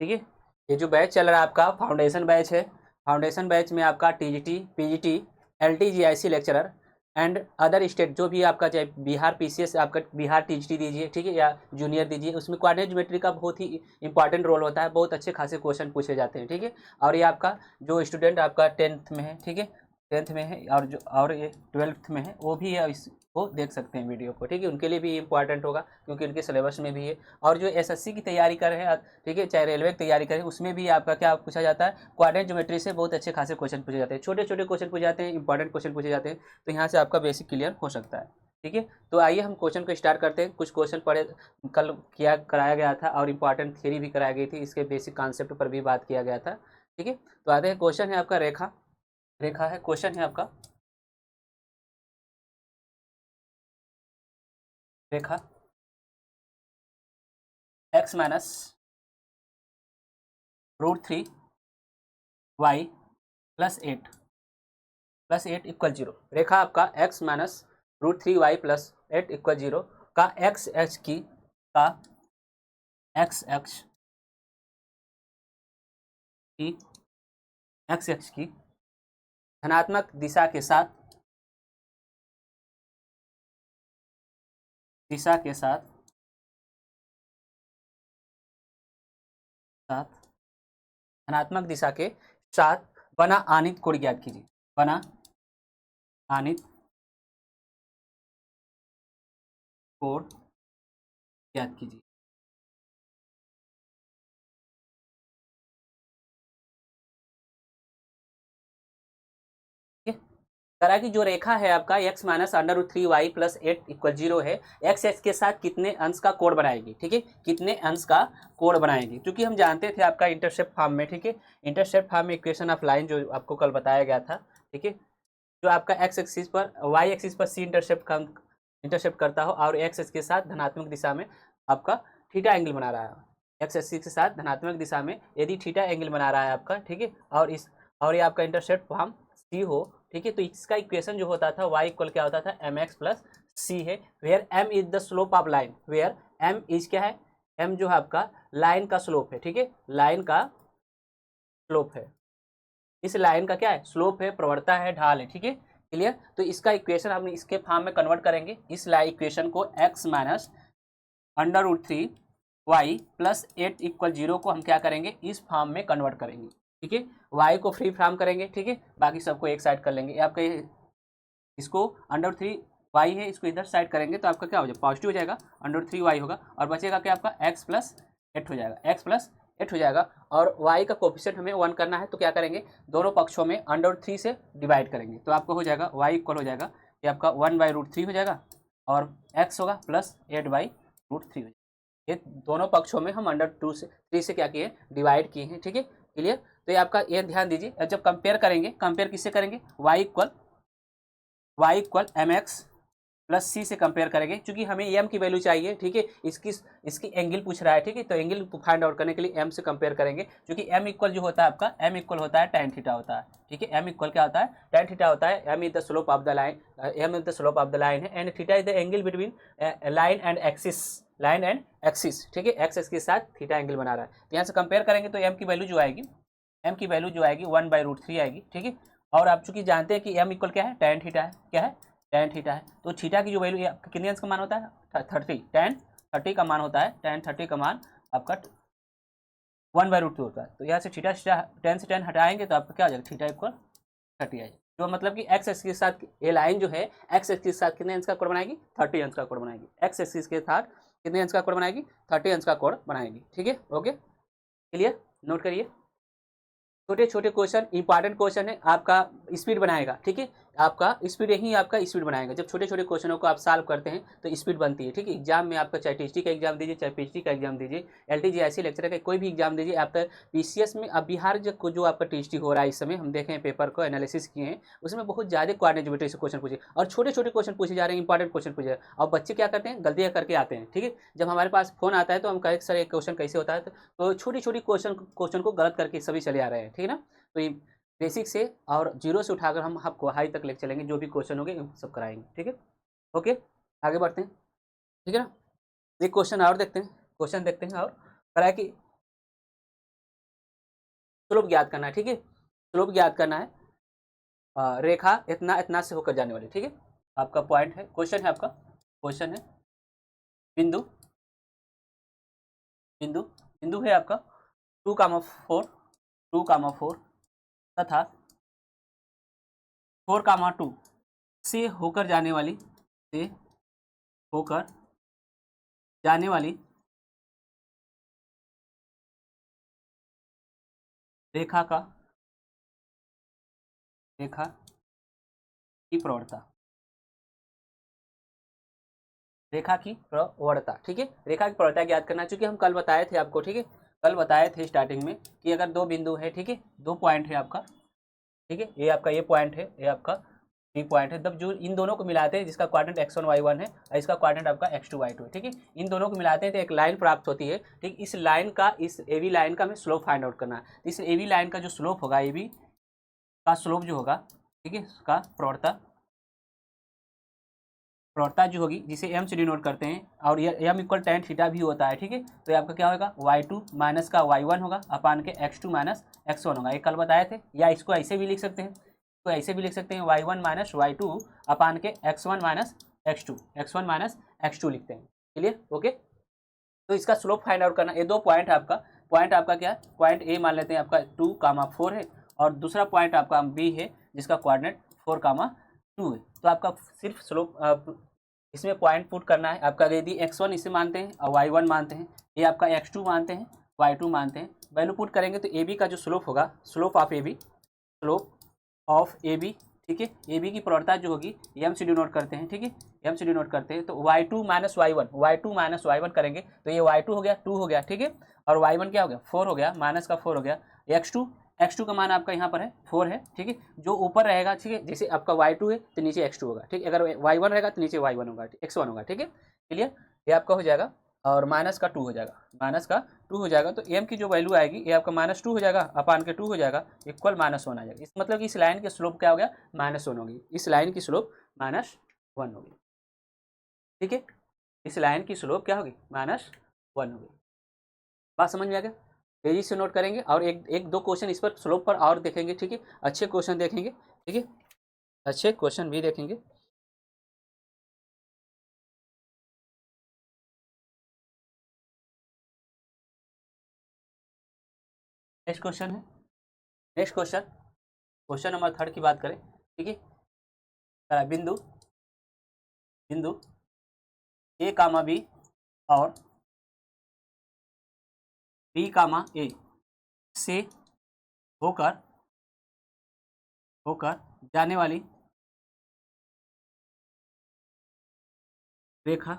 ठीक है। ये जो बैच चल रहा है आपका फाउंडेशन बैच है। फाउंडेशन बैच में आपका TGT, PGT, LT GIC lecturer and other state जो भी आपका चाहे बिहार पीसीएस, आपका बिहार टीजीटी दीजिए, ठीक है, या जूनियर दीजिए, उसमें कोऑर्डिनेट ज्योमेट्री का बहुत ही इंपॉर्टेंट रोल होता है। बहुत अच्छे खासे क्वेश्चन पूछे जाते हैं, ठीक है। और ये आपका जो स्टूडेंट आपका 10th में है, ठीक है, 10th में है, और ये 12th में है, वो भी है, इसको देख सकते हैं वीडियो को, ठीक है। उनके लिए भी इंपॉर्टेंट होगा क्योंकि उनके सिलेबस में भी है। और जो एसएससी की तैयारी कर रहे हैं, ठीक है, चाहे रेलवे की तैयारी करें, उसमें भी आपका क्या पूछा जाता है, कोऑर्डिनेट ज्योमेट्री से बहुत अच्छे खासे क्वेश्चन पूछे जाते हैं। छोटे छोटे क्वेश्चन पूछे जाते हैं, इंपॉर्टेंट क्वेश्चन पूछे जाते हैं। तो यहाँ से आपका बेसिक क्लियर हो सकता है, ठीक है। तो आइए हम क्वेश्चन को स्टार्ट करते हैं। कुछ क्वेश्चन पढ़े कल कराया गया था और इम्पॉर्टेंट थ्योरी भी कराई गई थी, इसके बेसिक कॉन्सेप्ट पर भी बात किया गया था, ठीक है। तो आते हैं, क्वेश्चन है आपका रेखा, रेखा है क्वेश्चन है आपका, रेखा x माइनस √3 y +8 इक्वल 0। रेखा आपका x माइनस √3 y +8 इक्वल 0 का x एक्स की का x एक्स की x एक्स की धनात्मक दिशा के साथ साथ धनात्मक दिशा के साथ बना आनित कोण ज्ञात कीजिए। बना आनित कोण ज्ञात कीजिए। करा कि जो रेखा है आपका x माइनस √3y +8 इक्वल 0 है, x एक्स के साथ कितने अंश का कोण बनाएगी, ठीक है, कितने अंश का कोण बनाएगी। क्योंकि हम जानते थे आपका इंटरसेप्ट फॉर्म में, ठीक है, इंटरसेप्ट फॉर्म में इक्वेशन ऑफ लाइन जो आपको कल बताया गया था, ठीक है, जो आपका x एक्सिस पर y एक्सिस पर c इंटरसेप्ट करता हो और x एक्सिस के साथ धनात्मक दिशा में आपका थीटा एंगल बना रहा है। x एक्सिस के साथ धनात्मक दिशा में यदि थीटा एंगल बना रहा है आपका, ठीक है, और ये आपका इंटरसेप्ट फॉर्म c हो, ठीक है, तो इसका इक्वेशन जो होता था y इक्वल क्या होता था, mx प्लस c है, where m is the slope of line, where m is क्या है, m जो है आपका लाइन का स्लोप है, ठीक है, लाइन का स्लोप है, इस लाइन का क्या है, स्लोप है, प्रवणता है, ढाल है, ठीक है, क्लियर। तो इसका इक्वेशन हम इसके फॉर्म में कन्वर्ट करेंगे। इस इक्वेशन को x माइनस √3y +8 इक्वल 0 को हम क्या करेंगे, इस फॉर्म में कन्वर्ट करेंगे, ठीक है। y को फ्री फॉर्म करेंगे, ठीक है, बाकी सबको एक साइड कर लेंगे। आपका इसको √3y है, इसको इधर साइड करेंगे तो आपका क्या हो जाएगा, पॉजिटिव हो जाएगा, √3y होगा और बचेगा क्या आपका x +8 हो जाएगा, x +8 हो जाएगा। और y का कोफिशिएंट हमें 1 करना है, तो क्या करेंगे, दोनों पक्षों में √3 से डिवाइड करेंगे, तो आपको हो जाएगा y इक्वल हो जाएगा, ये आपका 1/√3 हो जाएगा और x होगा +8/√3 हो जाएगा। ये दोनों पक्षों में हम √3 से क्या किए, डिवाइड किए हैं, ठीक है, क्लियर। तो ये आपका, ये ध्यान दीजिए, जब कंपेयर करेंगे, कंपेयर किससे करेंगे, y इक्वल mx प्लस सी से कंपेयर करेंगे, क्योंकि हमें एम की वैल्यू चाहिए, ठीक है, इसकी एंगल पूछ रहा है, ठीक है, तो एंगल फाइंड आउट करने के लिए एम से कंपेयर करेंगे, क्योंकि एम इक्वल जो होता है आपका, एम इक्वल होता है tan थीटा होता है, ठीक है, एम इक्वल क्या होता है, tan थीटा होता है। M is the slope of the line, m is the slope of the line है, and theta is the angle between line and axis, ठीक है, एक्स के साथ थीटा एंगल बना रहा है। तो यहाँ से कंपेयर करेंगे तो एम की वैल्यू जो आएगी, 1/√3 आएगी, ठीक है। और आप चूंकि जानते हैं कि एम इक्वल क्या है, tan थीटा है, क्या है, tan थीटा है, तो थीटा की जो वैल्यू कितने अंश का मान होता है, 30, tan 30 का मान होता है, tan 30 का मान आपका 1/√2 होता है। तो यहाँ से थीटा tan से tan हटाएंगे तो आपका क्या हो जाएगा, थीटा इक्वल 30 आएगा, जो मतलब कि एक्स एक्सिस के साथ ये लाइन जो है, एक्स एक्सिस के साथ कितने अंश का कोण बनाएगी, 30 अंश का कोण बनाएगी, एक्स एक्सिस के साथ कितने अंश का कोण बनाएगी, 30 अंश का कोण बनाएगी, ठीक है, ओके, क्लियर, नोट करिए। छोटे छोटे क्वेश्चन, इंपॉर्टेंट क्वेश्चन है, आपका स्पीड बनाएगा, ठीक है, आपका स्पीड, यही आपका स्पीड बनाएगा। जब छोटे छोटे क्वेश्चनों को आप सॉल्व करते हैं तो स्पीड बनती है, ठीक है। एग्जाम में आपका चाहे टीएसटी का एग्जाम दीजिए, चाहे पीएचडी का एग्जाम दीजिए, एलटीजीआईसी लेक्चर का कोई भी एग्जाम दीजिए, आप पीसीएस में, अब बिहार जो आपका टीएसटी हो रहा है इस समय, हम देखे हैं पेपर को एनालिसिस किए हैं, उसमें बहुत ज़्यादा कोऑर्डिनेट ज्योमेट्री से क्वेश्चन पूछे और छोटे छोटे क्वेश्चन पूछे जा रहे हैं, इंपॉर्टेंट क्वेश्चन पूछे, और बच्चे क्या करते हैं, गलतियाँ करके आते हैं, ठीक है। जब हमारे पास फोन आता है तो हम कहें सर एक क्वेश्चन कैसे होता है, तो छोटी छोटी क्वेश्चन को गलत करके सभी चले आ रहे हैं, ठीक है ना। तो बेसिक से और जीरो से उठाकर हम आपको हाई तक लेके चलेंगे, जो भी क्वेश्चन होंगे सब कराएंगे, ठीक है, ओके, आगे बढ़ते हैं, ठीक है ना। एक क्वेश्चन और देखते हैं, क्वेश्चन देखते हैं और करा कि स्लोप ज्ञात करना है, ठीक है, स्लोप ज्ञात करना है। रेखा इतना इतना से होकर जाने वाली, ठीक है, आपका पॉइंट है, क्वेश्चन है आपका, क्वेश्चन है बिंदु, बिंदु बिंदु है आपका 2,4, 2,4 तथा 4,2 से होकर जाने वाली, से होकर जाने वाली रेखा का, रेखा की प्रवणता, रेखा की प्रवणता, ठीक है, रेखा की प्रवणता ज्ञात करना, चूंकि हम कल बताए थे आपको, ठीक है, कल बताए थे स्टार्टिंग में कि अगर दो बिंदु है, ठीक है, दो पॉइंट है आपका, ठीक है, ये आपका ये पॉइंट है, ये आपका बी पॉइंट है, तब जो इन दोनों को मिलाते हैं, जिसका क्वाड्रेंट x1 y1 है और इसका क्वाड्रेंट आपका x2 y2 है, ठीक है, इन दोनों को मिलाते हैं तो एक लाइन प्राप्त होती है, ठीक, इस लाइन का, इस ए बी लाइन का हमें स्लोप फाइंड आउट करना है, तो इस ए बी लाइन का जो स्लोप होगा, ए बी का स्लोप जो होगा, ठीक है, उसका प्रवणता, प्रवणता जो होगी जिसे m से डिनोट करते हैं, और ये m इक्वल tan थीटा भी होता है, ठीक है, तो ये आपका क्या होगा, y2 माइनस का y1 होगा अपान के x2 माइनस x1 होगा, ये कल बताए थे, या इसको ऐसे भी लिख सकते हैं, तो ऐसे भी लिख सकते हैं y1 माइनस y2 अपान के x1 minus x2, x1 minus x2 लिखते हैं, क्लियर, ओके। तो इसका स्लोप फाइंड आउट करना, ये दो पॉइंट है आपका, पॉइंट आपका क्या है, पॉइंट ए मान लेते हैं आपका 2,4 है, और दूसरा पॉइंट आपका बी है जिसका कोऑर्डिनेट 4,2 है, तो आपका सिर्फ स्लोप इसमें पॉइंट पुट करना है आपका, यदि x1 इसे मानते हैं और y1 मानते हैं, ये आपका x2 मानते हैं, y2 मानते हैं, वैल्यू पुट करेंगे तो ए बी का जो स्लोप होगा, slope of A B, slope of A B, ठीक है, ए बी की प्रवणता जो होगी एम से डिनोट करते हैं, ठीक है, एम से डिनोट करते हैं, तो y2 माइनस y1 करेंगे तो ये y2 हो गया 2 हो गया, ठीक है, और y1 क्या हो गया 4 हो गया, माइनस का 4 हो गया, x2 का मान आपका यहाँ पर है 4 है, ठीक है, जो ऊपर रहेगा, ठीक है, जैसे आपका y2 है तो नीचे x2 होगा, ठीक है, अगर y1 रहेगा तो नीचे y1 होगा, x1 होगा, ठीक है, क्लियर, ये आपका हो जाएगा, और माइनस का 2 हो जाएगा, माइनस का 2 हो जाएगा, तो m की जो वैल्यू आएगी ये आपका -2 हो जाएगा अपान के 2 हो जाएगा, इक्वल -1 आ जाएगा, इस मतलब कि इस लाइन की स्लोप क्या हो गया, -1 होगी, इस लाइन की स्लोप -1 होगी, ठीक है, इस लाइन की स्लोप क्या होगी, -1 होगी, बात समझ में आ गया, तेजी से नोट करेंगे, और एक दो क्वेश्चन इस पर स्लोप पर और देखेंगे, ठीक है, अच्छे क्वेश्चन देखेंगे, ठीक है, अच्छे क्वेश्चन भी देखेंगे। नेक्स्ट क्वेश्चन है, नेक्स्ट क्वेश्चन, क्वेश्चन नंबर 3 की बात करें, ठीक है, बिंदु, बिंदु ए कामा बी और बी कामा ए से होकर, होकर जाने वाली रेखा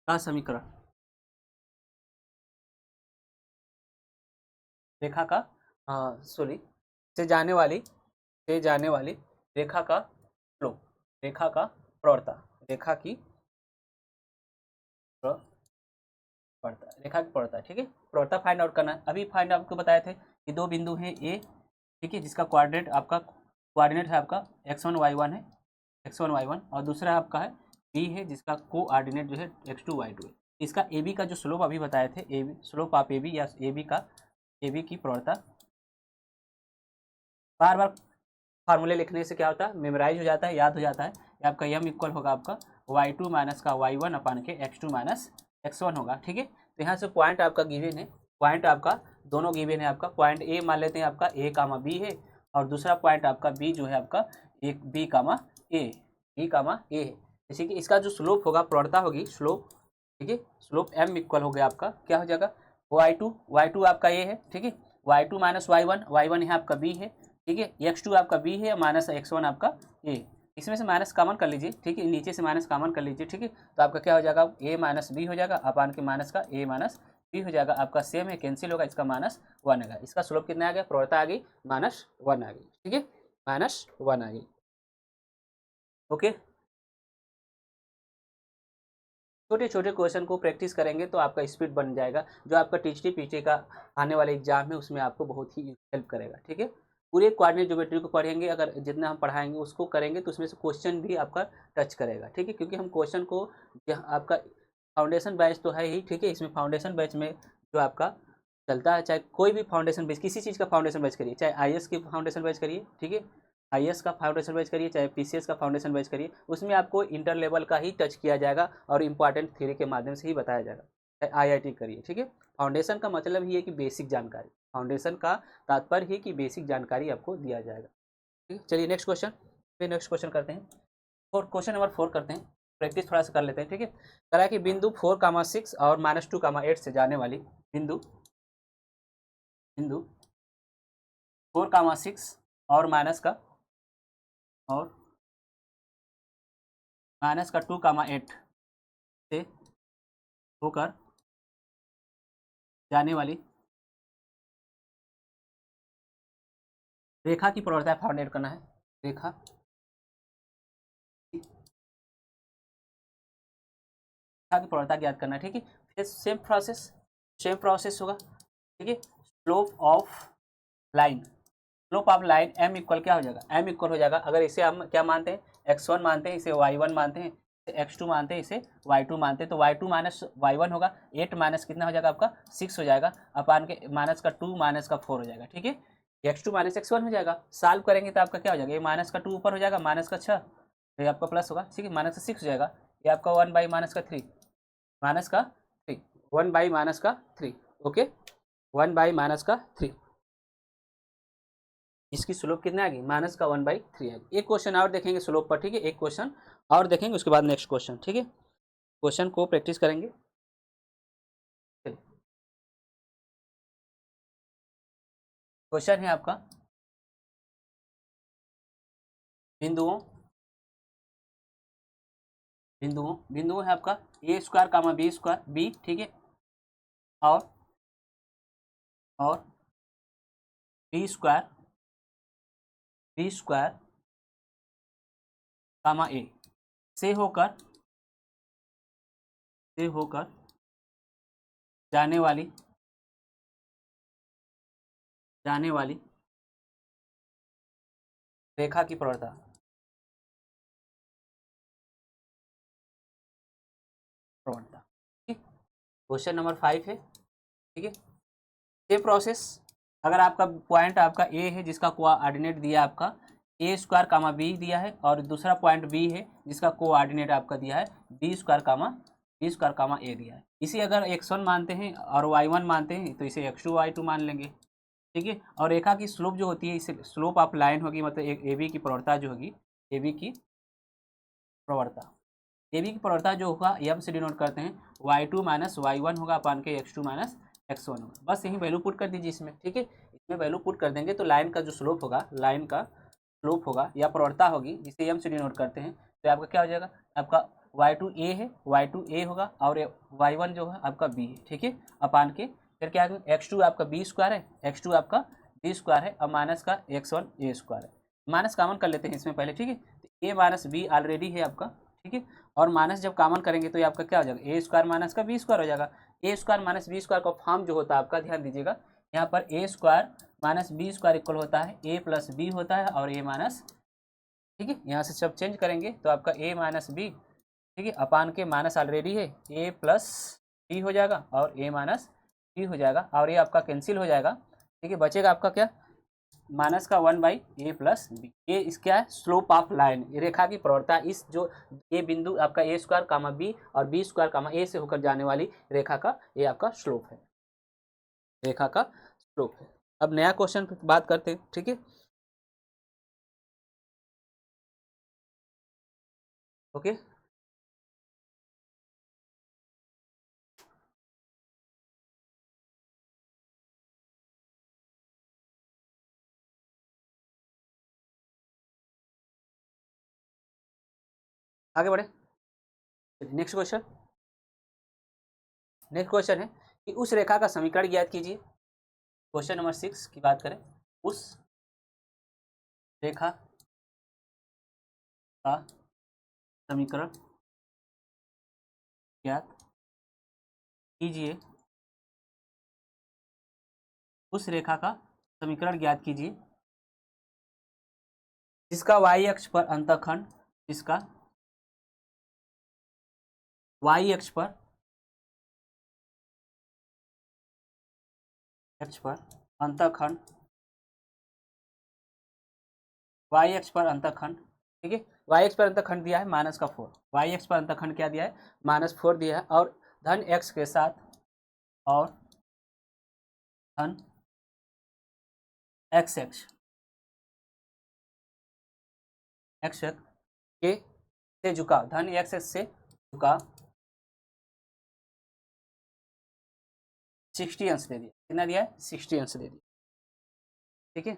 का समीकरण, रेखा का सॉरी से जाने वाली, से जाने वाली रेखा का स्लोप, रेखा का प्रवणता, रेखा की प्रवणता, रेखा की प्रवणता, ठीक है, प्रवणता फाइंड आउट करना है, अभी फाइंड आउट को बताए थे कि दो बिंदु हैं ए, ठीक है, जिसका कोऑर्डिनेट आपका, कोऑर्डिनेट है आपका x1 y1 है, x1 y1, और दूसरा आपका है बी है जिसका कोऑर्डिनेट जो है x2 y2 है, इसका ए बी का जो स्लोप अभी बताए थे, A B slope of A B या ए बी का, ए बी की प्रवणता, बार बार फार्मूले लिखने से क्या होता है, मेमोराइज हो जाता है, याद हो जाता है, आपका यम इक्वल होगा आपका y2 माइनस का y1 अपान के x2 माइनस x1 होगा, ठीक है, तो यहाँ से पॉइंट आपका गिवन है, पॉइंट आपका दोनों गिवन है, आपका पॉइंट ए मान लेते हैं आपका a कामा बी है, और दूसरा पॉइंट आपका बी जो है आपका एक बी कामा ए, बी कामा ए है, जैसे कि इसका जो स्लोप होगा, प्रवणता होगी स्लोप, ठीक है, स्लोप m इक्वल हो गया आपका क्या हो जाएगा y2 आपका ए है, ठीक है, y2 माइनस y1 यहाँ आपका बी है, ठीक है, x2 आपका b है, माइनस x1 आपका a, इसमें से माइनस कॉमन कर लीजिए, ठीक है, नीचे से माइनस कॉमन कर लीजिए, ठीक है, तो आपका क्या हो जाएगा a माइनस बी हो जाएगा अपान के माइनस का a माइनस बी हो जाएगा, आपका सेम है, कैंसिल होगा, इसका -1 आएगा, इसका स्लोप कितना आ गया, प्रवणता आ गई -1 आ गई, ठीक है, -1 आ गई, ओके। छोटे छोटे क्वेश्चन को प्रैक्टिस करेंगे तो आपका स्पीड बन जाएगा, जो आपका टीचटी पीटी का आने वाले एग्जाम है उसमें आपको बहुत ही हेल्प करेगा, ठीक है, पूरे कोऑर्डिनेट ज्योमेट्री को पढ़ेंगे, अगर जितना हम पढ़ाएंगे उसको करेंगे तो उसमें से क्वेश्चन भी आपका टच करेगा, ठीक है, क्योंकि हम क्वेश्चन को, आपका फाउंडेशन बैच तो है ही, ठीक है, इसमें फाउंडेशन बैच में जो आपका चलता है, चाहे कोई भी फाउंडेशन बेस, किसी चीज़ का फाउंडेशन बेस करिए, चाहे आईएएस की फाउंडेशन बेस करिए, ठीक है, आईएएस का फाउंडेशन बेस करिए, चाहे पीसीएस का फाउंडेशन बेस करिए, उसमें आपको इंटर लेवल का ही टच किया जाएगा और इंपॉर्टेंट थ्योरी के माध्यम से ही बताया जाएगा। चाहे आईआईटी करिए, ठीक है। फाउंडेशन का मतलब ही है कि बेसिक जानकारी, फाउंडेशन का तात्पर्य है कि बेसिक जानकारी आपको दिया जाएगा, ठीक है। चलिए नेक्स्ट क्वेश्चन, फिर नेक्स्ट क्वेश्चन करते हैं, क्वेश्चन नंबर 4 करते हैं, प्रैक्टिस थोड़ा सा कर लेते हैं, ठीक है। कह रहा है कि बिंदु 4,6 और -2,8 से जाने वाली बिंदु बिंदु 4,6 और माइनस का और माइनस का 2,8 से होकर जाने वाली रेखा की प्रवणता फाइंड करना है। रेखा की प्रवणता ज्ञात करना है, ठीक है। फिर सेम प्रोसेस होगा, ठीक है। Slope of line, slope of line m equal क्या हो जाएगा, m इक्वल हो जाएगा, अगर इसे हम क्या मानते हैं x1 मानते हैं, इसे y1 मानते हैं, इसे x2 मानते हैं, इसे y2 मानते हैं, तो y2 माइनस y1 होगा, 8 माइनस कितना हो जाएगा आपका 6 हो जाएगा, अपान के माइनस का 2 माइनस का 4 हो जाएगा, ठीक है। x2 माइनस x1 हो जाएगा, सॉल्व करेंगे तो आपका क्या हो जाएगा, ये माइनस का 2 ऊपर हो जाएगा, माइनस का 6, तो ये आपका प्लस होगा, ठीक है, माइनस का 6 हो जाएगा, ये आपका 1 बाई माइनस का 3, माइनस का 3, 1 बाई माइनस का 3, ओके, 1 बाई माइनस का 3, इसकी स्लोप कितना आएगी, माइनस का 1/3 आएगी। एक क्वेश्चन और देखेंगे स्लोप पर, ठीक है, एक क्वेश्चन और देखेंगे, उसके बाद नेक्स्ट क्वेश्चन, ठीक है, क्वेश्चन को प्रैक्टिस करेंगे। क्वेश्चन है आपका बिंदुओं बिंदुओं बिंदुओं है आपका a square comma B square B, ठीक है, और बी स्क्वायर कामा ए से होकर जाने वाली रेखा की प्रवणता, ठीक। क्वेश्चन नंबर 5 है, ठीक है। सेम प्रोसेस, अगर आपका पॉइंट आपका ए है जिसका कोऑर्डिनेट दिया आपका ए स्क्वायर कामा बी दिया है, और दूसरा पॉइंट बी है जिसका कोऑर्डिनेट आपका दिया है बी स्क्वायर कामा ए दिया है, इसे अगर x1 मानते हैं और y1 मानते हैं तो इसे x2 y2 मान लेंगे, ठीक है। और रेखा की स्लोप जो होती है, इसे स्लोप ऑफ लाइन होगी, मतलब एक ए बी की प्रवणता जो होगी, ए बी की प्रवणता ए बी की प्रवणता जो होगा एम से डिनोट करते हैं, y2 माइनस y1 होगा अपान के x2 माइनस x1 होगा, बस यही वैल्यू पुट कर दीजिए इसमें, ठीक है। इसमें वैल्यू पुट कर देंगे तो लाइन का जो स्लोप होगा, लाइन का स्लोप होगा या प्रवणता होगी जिसे एम से डिनोट करते हैं, तो आपका क्या हो जाएगा, आपका y2 a है, y2 a होगा, और y1 जो है आपका b है, ठीक है, अपान के फिर क्या है, x2 आपका b स्क्वायर है, x2 आपका b स्क्वायर है, और माइनस का x1 a स्क्वायर है, माइनस कॉमन कर लेते हैं इसमें पहले, ठीक है। तो a माइनस बी ऑलरेडी है आपका, ठीक है, और माइनस जब कॉमन करेंगे तो ये आपका क्या हो जाएगा, ए स्क्वायर माइनस का बी स्क्वायर हो जाएगा, a square minus b square का फॉर्म जो होता है आपका, ध्यान दीजिएगा, यहाँ पर a square minus b square equal होता है ए प्लस बी होता है, और ए माइनस, ठीक है, यहाँ से सब चेंज करेंगे तो आपका ए माइनस बी, ठीक है, अपान के माइनस ऑलरेडी है ए प्लस बी हो जाएगा, और ए माइनस बी हो जाएगा, और ये आपका कैंसिल हो जाएगा, ठीक है, बचेगा आपका क्या, माइनस का 1/a प्लस बी, ये इस क्या है, स्लोप ऑफ लाइन, रेखा की प्रवणता, इस जो ये बिंदु आपका ए स्क्वायर कामा बी और बी स्क्वायर कामा ए से होकर जाने वाली रेखा का ये आपका स्लोप है, रेखा का स्लोप है। अब नया क्वेश्चन पे बात करते हैं, ठीक है, ओके। आगे बढ़े, नेक्स्ट क्वेश्चन, नेक्स्ट क्वेश्चन है कि उस रेखा का समीकरण ज्ञात कीजिए। क्वेश्चन नंबर 6 की बात करें, उस रेखा का समीकरण ज्ञात कीजिए, उस रेखा का समीकरण ज्ञात कीजिए जिसका y अक्ष पर अंतःखंड, जिसका y अक्ष पर एक्स पर अंतःखंड वाई एक्स पर अंतःखंड, ठीक है, वाई एक्स पर अंतःखंड दिया है -4, वाई एक्स पर अंतःखंड क्या दिया है -4 दिया है, और धन एक्स के साथ, और धन एक्स एक्स एक्स के से झुकाव, धन एक्स एक्स से झुकाव 60 अंश दे दिया, कितना दिया है 60 अंश दे दिया, ठीक है।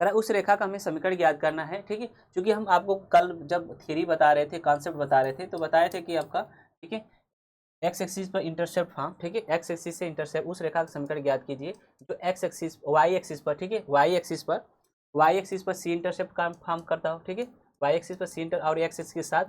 उस रेखा का हमें समीकरण याद करना है, ठीक है, क्योंकि हम आपको कल जब थ्योरी बता रहे थे, कॉन्सेप्ट बता रहे थे, तो बताए थे कि आपका, ठीक है, एक्स एक्सिस पर इंटरसेप्ट फॉर्म, ठीक है, एक्स एक्सिस से इंटरसेप्ट उस रेखा का समीकरण याद कीजिए जो एक्स एक्सिस वाई एक्सिस पर, ठीक है, वाई एक्सिस पर सी इंटरसेप्ट का फॉर्म करता हो, ठीक है, वाई एक्सिस पर सी इंटर और एक्स एक्सिस के साथ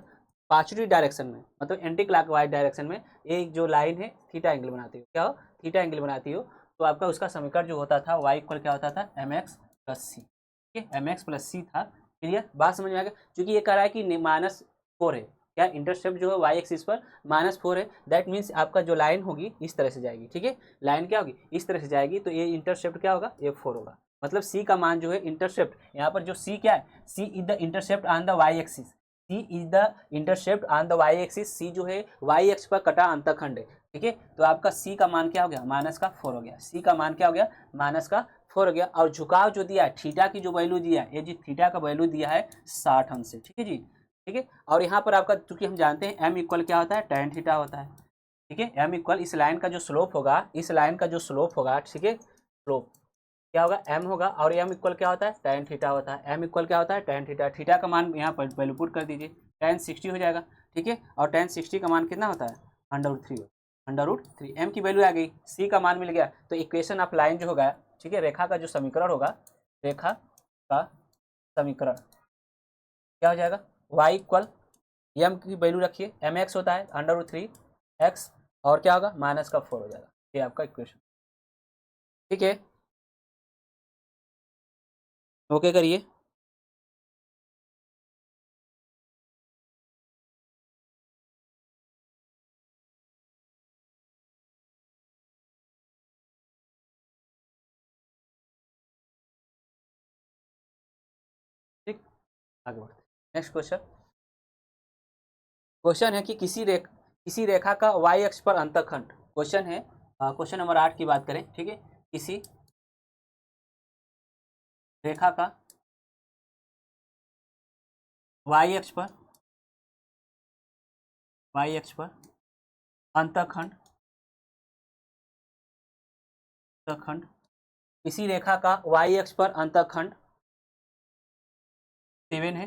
पॉजिटिव डायरेक्शन में, मतलब एंटी क्लॉकवाइज डायरेक्शन में एक जो लाइन है थीटा एंगल बनाती हो, क्या हो थीटा एंगल बनाती हो, तो आपका उसका समीकरण जो होता था वाई इक्वल क्या होता था एम एक्स प्लस सी, ठीक है, एम एक्स प्लस सी था। क्लियर, बात समझ में आ गया, क्योंकि ये कह रहा है कि -4 है, क्या इंटरसेप्ट जो है वाई एक्सिस पर -4 है, दैट मीन्स आपका जो लाइन होगी इस तरह से जाएगी, ठीक है, लाइन क्या होगी इस तरह से जाएगी, तो ये इंटरसेप्ट क्या होगा F4 होगा, मतलब सी का मान जो है इंटरसेप्ट, यहाँ पर जो सी क्या है, C is the intercept on the Y axis, C is the intercept on the Y axis, C जो है वाई एक्स पर कटा अंतःखंड है, ठीक है, तो आपका सी का मान क्या हो गया -4 हो गया, सी का मान क्या हो गया -4 हो गया, और झुकाव जो दिया है थीटा की जो वैल्यू दिया है, ये जी थीटा का वैल्यू दिया है 60 अंश से, ठीक है जी, ठीक है, और यहाँ पर आपका चूंकि हम जानते हैं एम इक्वल क्या होता है tan थीटा होता है, ठीक है, एम इक्वल इस लाइन का जो स्लोप होगा, इस लाइन का जो स्लोप होगा, ठीक है, स्लोप क्या होगा एम होगा, और एम इक्वल क्या होता है tan थीटा होता है, एम इक्वल क्या होता है tan थीटा, थीटा का मान यहाँ पर वैल्यू पुट कर दीजिए, tan 60 हो जाएगा, ठीक है, और tan 60 का मान कितना होता है √3 एम की वैल्यू आ गई, सी का मान मिल गया, तो इक्वेशन ऑफ लाइन जो होगा, ठीक है, रेखा का जो समीकरण होगा, रेखा का समीकरण क्या हो जाएगा y इक्वल एम की वैल्यू रखिए, एम एक्स होता है √3x, और क्या होगा -4 हो जाएगा, ये आपका इक्वेशन, ठीक है, ओके करिए। ठीक, आगे बढ़ते नेक्स्ट क्वेश्चन, क्वेश्चन है कि किसी रेखा का y अक्ष पर अंतःखंड, क्वेश्चन है क्वेश्चन नंबर 8 की बात करें, ठीक है, किसी रेखा का y अक्ष पर अंतःखंड अंतःखंड किसी रेखा का y अक्ष पर अंतःखंड 7 है,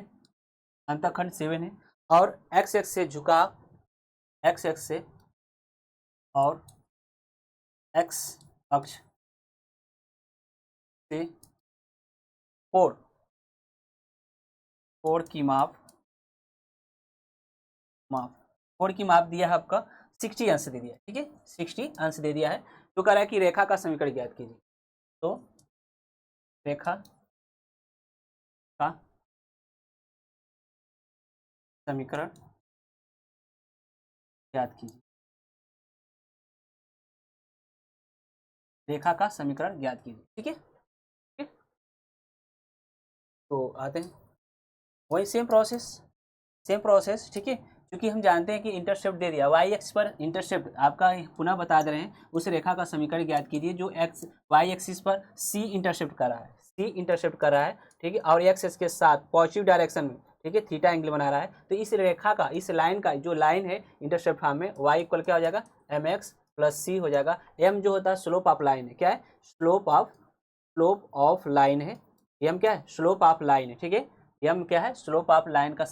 अंतःखंड 7 है, और x एक्स से झुकाव x एक्स से, और x अक्ष से कोण की माप कोण की माप दिया है आपका 60 अंश दे दिया है, ठीक है, 60 अंश दे दिया है, तो कह रहा है कि रेखा का समीकरण ज्ञात कीजिए, तो रेखा का समीकरण ज्ञात कीजिए, रेखा का समीकरण ज्ञात कीजिए, ठीक है, ठीक, तो आते हैं वही सेम प्रोसेस, ठीक है, क्योंकि हम जानते हैं कि इंटरसेप्ट दे दिया वाई एक्स पर इंटरसेप्ट आपका, पुनः बता दे रहे हैं, उस रेखा का समीकरण ज्ञात कीजिए जो एक्स वाई एक्सिस पर सी इंटरसेप्ट कर रहा है, ठीक है, और एक्स के साथ पॉजिटिव डायरेक्शन में, ठीक है, थीटा एंगल बना रहा है, तो इस रेखा का, इस लाइन का जो लाइन है इंटरसेप्ट फॉर्म में, वाई इक्वल क्या हो जाएगा एम एक्स प्लस सी हो जाएगा, एम जो होता है स्लोप ऑफ लाइन है, क्या है स्लोप ऑफ लाइन है, एम क्या है स्लोप ऑफ लाइन है, ठीक है, एम क्या है स्लोप ऑफ लाइन का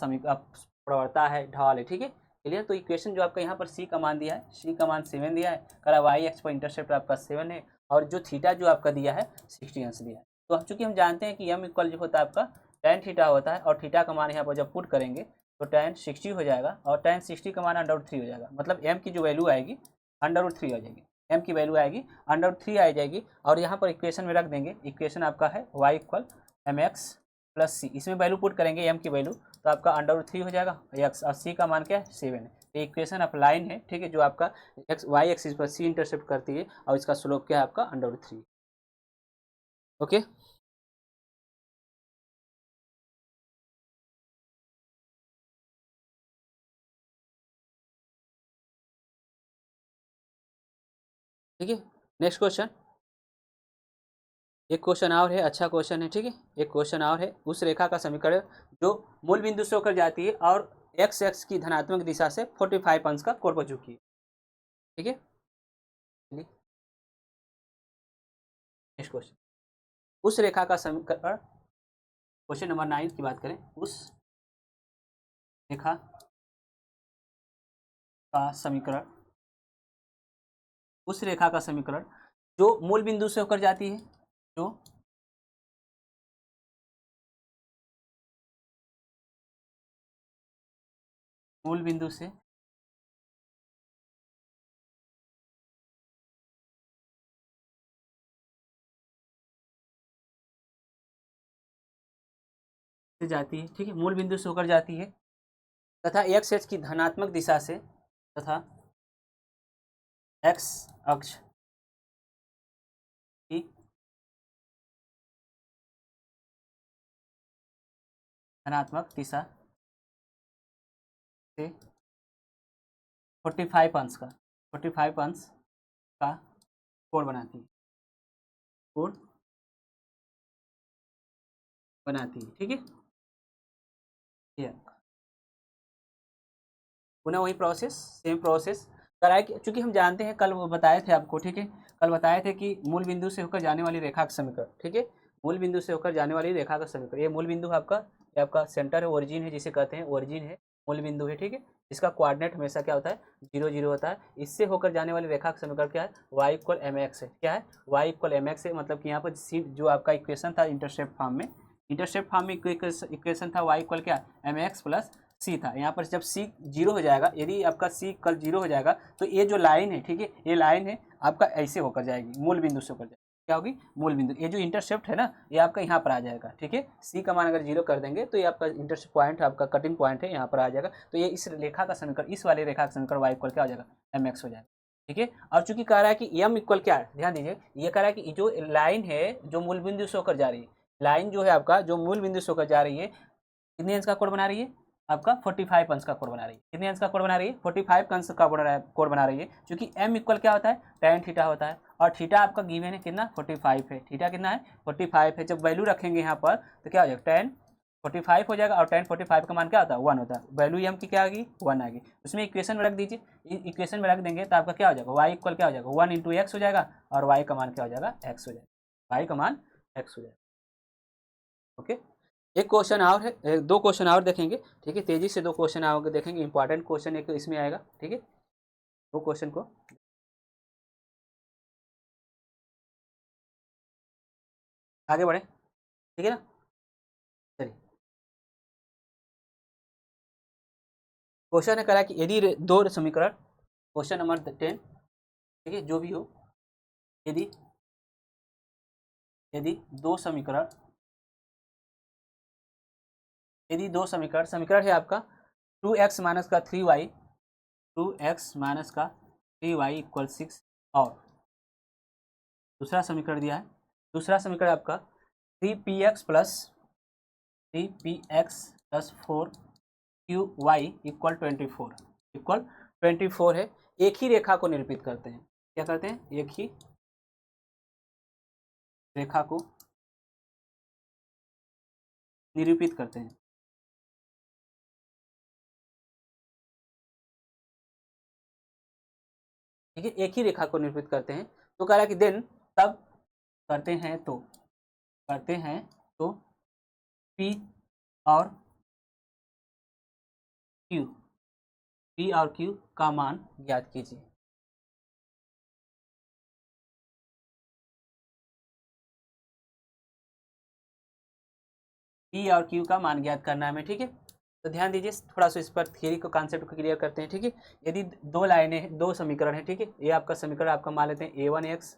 प्रवणता है, ढाल है, ठीक है, क्लियर, तो इक्वेशन जो आपका यहाँ पर सी का मान दिया है, सी का मान 7 दिया है, करा वाई एक्स पर इंटरसेप्ट आपका 7 है, और जो थीटा जो आपका दिया है 60 अंश दिया है, तो हम चूंकि हम जानते हैं कि एम इक्वल जो होता है आपका tan थीटा होता है, और थीटा का मान यहाँ पर जब पुट करेंगे तो tan 60 हो जाएगा, और tan 60 का मान √3 हो जाएगा, मतलब एम की जो वैल्यू आएगी √3 आ जाएगी, एम की वैल्यू आएगी √3 आ जाएगी, और यहाँ पर इक्वेशन में रख देंगे, इक्वेशन आपका है y equal m x plus c, इसमें वैल्यू पुट करेंगे एम की वैल्यू, तो आपका √3 हो जाएगा एक्स, और सी का मान क्या है 7 है, ये इक्वेशन ऑफ लाइन है, ठीक है, जो आपका एक्स वाई एक्सिस पर सी इंटरसेप्ट करती है और इसका स्लोप क्या है आपका √3। ओके, ठीक है। नेक्स्ट क्वेश्चन, एक क्वेश्चन और है, अच्छा क्वेश्चन है, ठीक है। एक क्वेश्चन और है, उस रेखा का समीकरण जो मूल बिंदु से होकर जाती है और एक्स एक्स की धनात्मक दिशा से 45 अंश का कोण पर झुकी है, ठीक है। नेक्स्ट क्वेश्चन, उस रेखा का समीकरण, क्वेश्चन नंबर 9 की बात करें, उस रेखा का समीकरण, उस रेखा का समीकरण जो मूल बिंदु से होकर जाती है, जो मूल बिंदु से जाती है, ठीक है, मूल बिंदु से होकर जाती है तथा एक्स एक्स की धनात्मक दिशा से, तथा एक्स अक्ष की धनात्मक दिशा से 45 अंश का 45 अंश का कोण बनाती है, कोण बनाती है, ठीक है। ये पुनः वही प्रोसेस, सेम प्रोसेस कराए, चूंकि हम जानते हैं, कल वो बताए थे आपको, ठीक है, कल बताए थे कि मूल बिंदु से होकर जाने वाली रेखा का समीकरण, ठीक है, मूल बिंदु से होकर जाने वाली रेखा का समीकरण, ये मूल बिंदु आपका, ये आपका सेंटर है, ओरिजिन है, जिसे कहते हैं ओरिजिन है, मूल बिंदु है, ठीक है। इसका कोऑर्डिनेट हमेशा क्या होता है 0 0 होता है। इससे होकर जाने वाली रेखा का समीकरण क्या है y = mx है, क्या है y = mx है, मतलब कि यहाँ पर सी जो आपका इक्वेशन था इंटरसेप्ट फॉर्म में, इंटरसेप्ट फॉर्म में इक्वेशन था y = क्या mx प्लस सी था। यहाँ पर जब सी 0 हो जाएगा, यदि आपका सी कल 0 हो जाएगा तो ये जो लाइन है, ठीक है, ये लाइन है आपका ऐसे होकर जाएगी, मूल बिंदु से होकर जाएगी, क्या होगी मूल बिंदु, ये जो इंटरसेप्ट है ना ये आपका यहाँ पर आ जाएगा, ठीक है। सी का मान अगर 0 कर देंगे तो ये आपका इंटरसेप्ट पॉइंट है, आपका कटिंग पॉइंट है, यहाँ पर आ जाएगा। तो ये इस रेखा का समीकरण, इस वाले रेखा का समीकरण y = क्या हो जाएगा mx हो जाएगा, ठीक है। और चूंकि कह रहा है कि m = क्या है, ध्यान दीजिए, ये कह रहा है कि जो लाइन है जो मूल बिंदु से होकर जा रही है, लाइन जो है आपका जो मूल बिंदु से होकर जा रही है, कितने अंश का कोण बना रही है आपका 45 अंश का कोण बना रही है। कितने अंश का कोण बना रही है 45 अंश का कोण बना रही है, क्योंकि m = क्या होता है tan थीटा होता है, और थीटा आपका गिवन है कितना 45 है, थीटा कितना है 45 है। जब वैल्यू रखेंगे यहाँ पर तो क्या हो जाएगा tan 45 हो जाएगा, और tan 45 का मान क्या होता है 1 होता है, वैल्यू m की क्या आ गई 1 आ गई। उसमें इक्वेशन में रख दीजिए, इक्वेशन में रख देंगे तो आपका क्या हो जाएगा y = क्या हो जाएगा 1 × x हो जाएगा, और y का मान क्या हो जाएगा x हो जाएगा, y का मान x हो जाएगा। ओके, एक क्वेश्चन और है, दो क्वेश्चन और देखेंगे, ठीक है, तेजी से दो क्वेश्चन और देखेंगे, इंपॉर्टेंट क्वेश्चन एक इसमें आएगा, ठीक है। दो क्वेश्चन को आगे बढ़े, ठीक है ना, चलिए। क्वेश्चन है करा कि यदि दो समीकरण, क्वेश्चन नंबर 10, ठीक है, जो भी हो, यदि यदि दो समीकरण, यदि दो समीकरण, समीकरण है आपका 2x - का 3y, 2x - का 3y = 6, और दूसरा समीकरण दिया है, दूसरा समीकरण आपका 3px + 4qy = 24 है। एक ही रेखा को निरूपित करते हैं, क्या करते हैं एक ही रेखा को निरूपित करते हैं, ठीक है, एक ही रेखा को निरूपित करते हैं। तो कह रहा है कि देन तब करते हैं तो p और q, p और q का मान ज्ञात कीजिए। p और q का मान ज्ञात करना है हमें, ठीक है। तो ध्यान दीजिए, थोड़ा सा इस पर थियरी को कॉन्सेप्ट को क्लियर करते हैं, ठीक है। यदि दो लाइनें हैं, दो समीकरण हैं, ठीक है, ये आपका समीकरण आपका मान लेते हैं a1x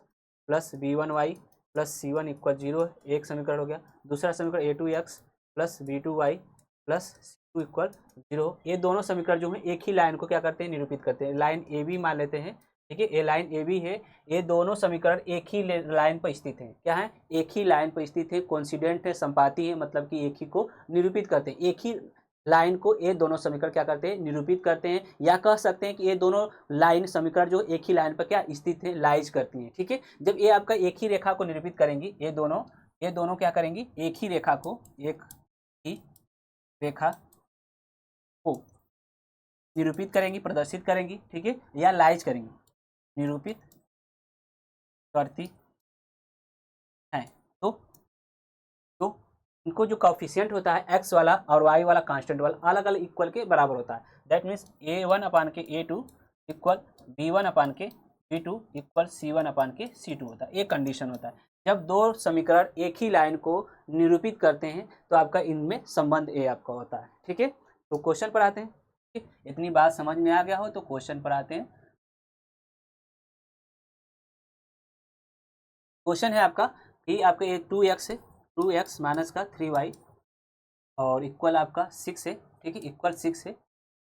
+ b1y + c1 = 0, एक समीकरण हो गया। दूसरा समीकरण a2x + b2y + c2 2 इक्वल 0। ये दोनों समीकरण जो है एक ही लाइन को क्या करते हैं, निरूपित करते हैं। लाइन ए बी मान लेते हैं, ठीक है, ये लाइन ए बी है। ये दोनों समीकरण एक ही लाइन पर स्थित हैं। क्या है, एक ही लाइन पर स्थित है, कोइंसिडेंट है, संपाती है, मतलब कि एक ही को निरूपित करते हैं। एक ही लाइन को ये दोनों समीकरण क्या करते हैं, निरूपित करते हैं, या कह सकते हैं कि ये दोनों लाइन समीकरण जो एक ही लाइन पर क्या स्थित है, लाइज करती हैं। ठीक है, जब ये आपका एक ही रेखा को निरूपित करेंगी, ये दोनों क्या करेंगी, एक ही रेखा को निरूपित करेंगी, प्रदर्शित करेंगी, ठीक है, या लाइज करेंगी, निरूपित करती हैं। तो इनको जो कॉफिशिएंट होता है एक्स वाला और वाई वाला कांस्टेंट वाला अलग अलग इक्वल के बराबर होता है। दैट मीन्स a1 अपान के a2 इक्वल b1 अपान के b2 इक्वल c1 अपान के c2 होता है। ये कंडीशन होता है जब दो समीकरण एक ही लाइन को निरूपित करते हैं, तो आपका इनमें संबंध ए आपका होता है। ठीक है, तो क्वेश्चन पर आते हैं। ठीक, इतनी बात समझ में आ गया हो तो क्वेश्चन पर आते हैं। क्वेश्चन है आपका कि आपका ये 2x है, 2x माइनस का 3y और इक्वल आपका 6 है। ठीक है, इक्वल 6 है।